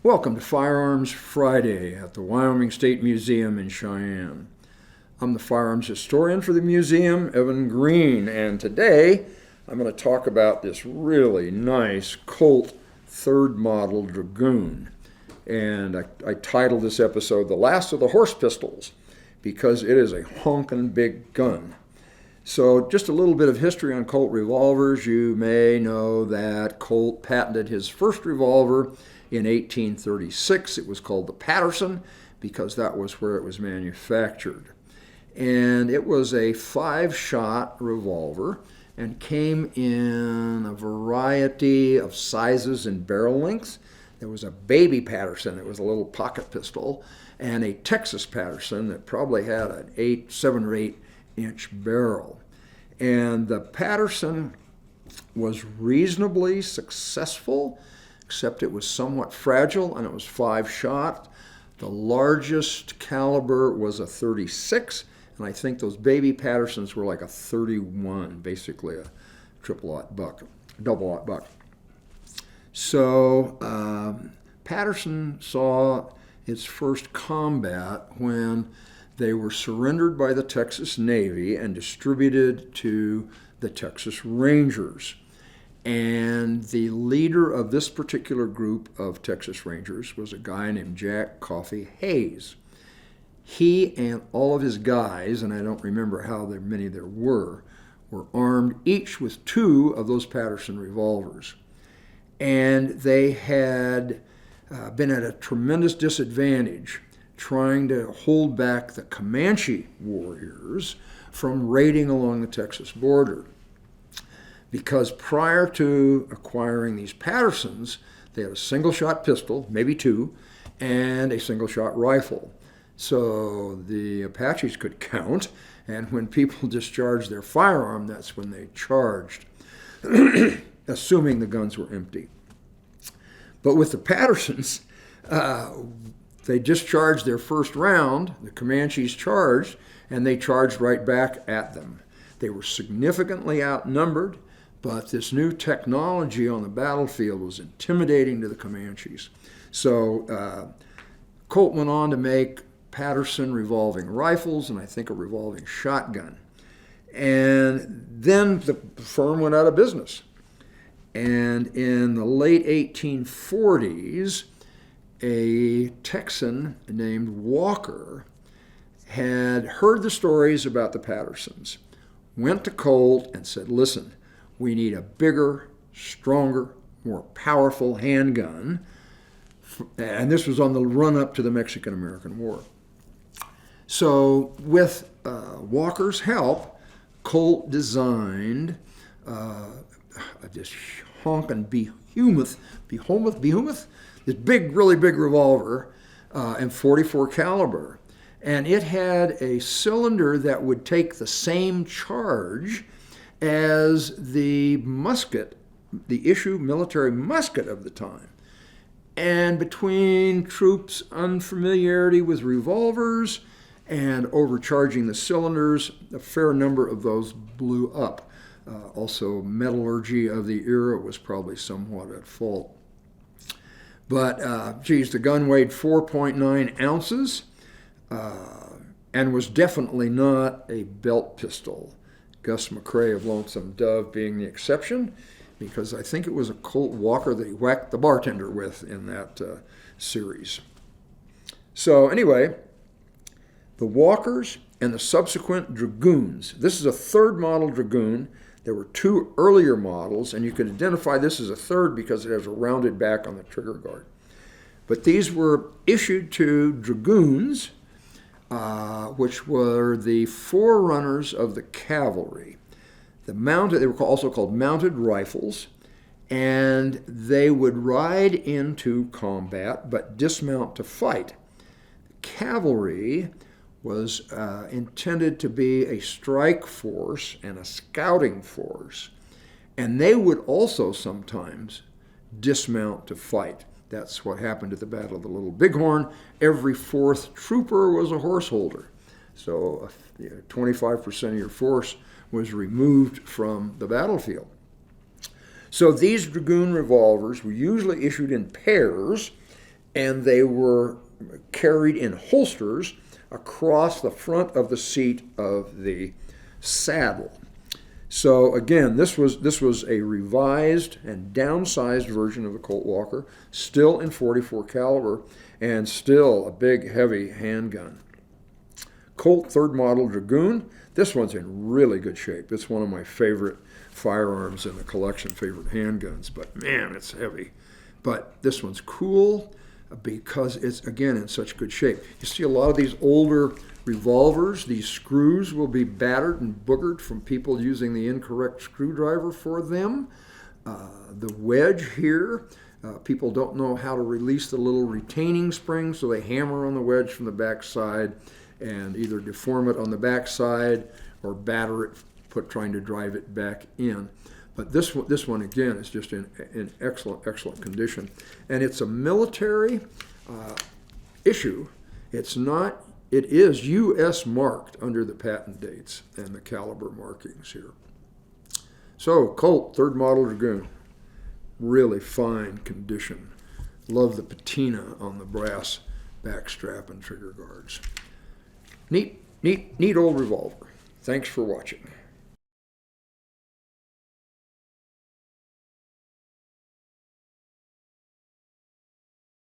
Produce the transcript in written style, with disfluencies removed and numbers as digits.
Welcome to Firearms Friday at the Wyoming State Museum in Cheyenne. I'm the firearms historian for the museum, Evan Green, and today I'm going to talk about this really nice Colt third model Dragoon. And I titled this episode The Last of the Horse Pistols because it is a honkin' big gun. So just a little bit of history on Colt revolvers. You may know that Colt patented his first revolver in 1836. It was called the Patterson because that was where it was manufactured. And it was a 5-shot revolver and came in a variety of sizes and barrel lengths. There was a baby Patterson that was a little pocket pistol, and a Texas Patterson that probably had an 7 or 8 inch barrel. And the Patterson was reasonably successful, except it was somewhat fragile, and it was 5-shot. The largest caliber was a 36, and I think those baby Pattersons were like a 31, basically a double-aught buck. So Patterson saw its first combat when they were surrendered by the Texas Navy and distributed to the Texas Rangers. And the leader of this particular group of Texas Rangers was a guy named Jack Coffee Hayes. He and all of his guys, and I don't remember how many there were armed each with 2 of those Patterson revolvers. And they had been at a tremendous disadvantage trying to hold back the Comanche warriors from raiding along the Texas border. Because prior to acquiring these Pattersons, they had a single-shot pistol, maybe 2, and a single-shot rifle. So the Apaches could count, and when people discharged their firearm, that's when they charged, assuming the guns were empty. But with the Pattersons, they discharged their first round, the Comanches charged, and they charged right back at them. They were significantly outnumbered, but this new technology on the battlefield was intimidating to the Comanches. So Colt went on to make Patterson revolving rifles and I think a revolving shotgun. And then the firm went out of business. And in the late 1840s, a Texan named Walker had heard the stories about the Pattersons, went to Colt and said, listen, we need a bigger, stronger, more powerful handgun. And this was on the run-up to the Mexican-American War. So with Walker's help, Colt designed this honkin' behemoth, this big, really big revolver in .44 caliber. And it had a cylinder that would take the same charge as the musket, the issue military musket of the time. And between troops' unfamiliarity with revolvers and overcharging the cylinders, a fair number of those blew up. Also, metallurgy of the era was probably somewhat at fault. But, the gun weighed 4.9 ounces and was definitely not a belt pistol. Gus McCrae of Lonesome Dove being the exception, because I think it was a Colt Walker that he whacked the bartender with in that series. So anyway, the Walkers and the subsequent Dragoons. This is a third model Dragoon. There were 2 earlier models, and you can identify this as a third because it has a rounded back on the trigger guard. But these were issued to Dragoons, which were the forerunners of the cavalry. They were also called mounted rifles, and they would ride into combat but dismount to fight. Cavalry was intended to be a strike force and a scouting force, and they would also sometimes dismount to fight. That's what happened at the Battle of the Little Bighorn. Every 4th trooper was a horse holder. So 25% of your force was removed from the battlefield. So these Dragoon revolvers were usually issued in pairs, and they were carried in holsters across the front of the seat of the saddle. So again, this was a revised and downsized version of the Colt Walker, still in .44 caliber, and still a big, heavy handgun. Colt 3rd Model Dragoon. This one's in really good shape. It's one of my favorite firearms in the collection, favorite handguns. But man, it's heavy. But this one's cool because it's, again, in such good shape. You see a lot of these older revolvers, these screws will be battered and boogered from people using the incorrect screwdriver for them. The wedge here, people don't know how to release the little retaining spring, so they hammer on the wedge from the back side and either deform it on the back side or batter it, trying to drive it back in. But this one again is just in excellent condition, and it's a military issue. It is U.S. marked under the patent dates and the caliber markings here. So Colt 3rd Model Dragoon, really fine condition. Love the patina on the brass backstrap and trigger guards. Neat old revolver. Thanks for watching.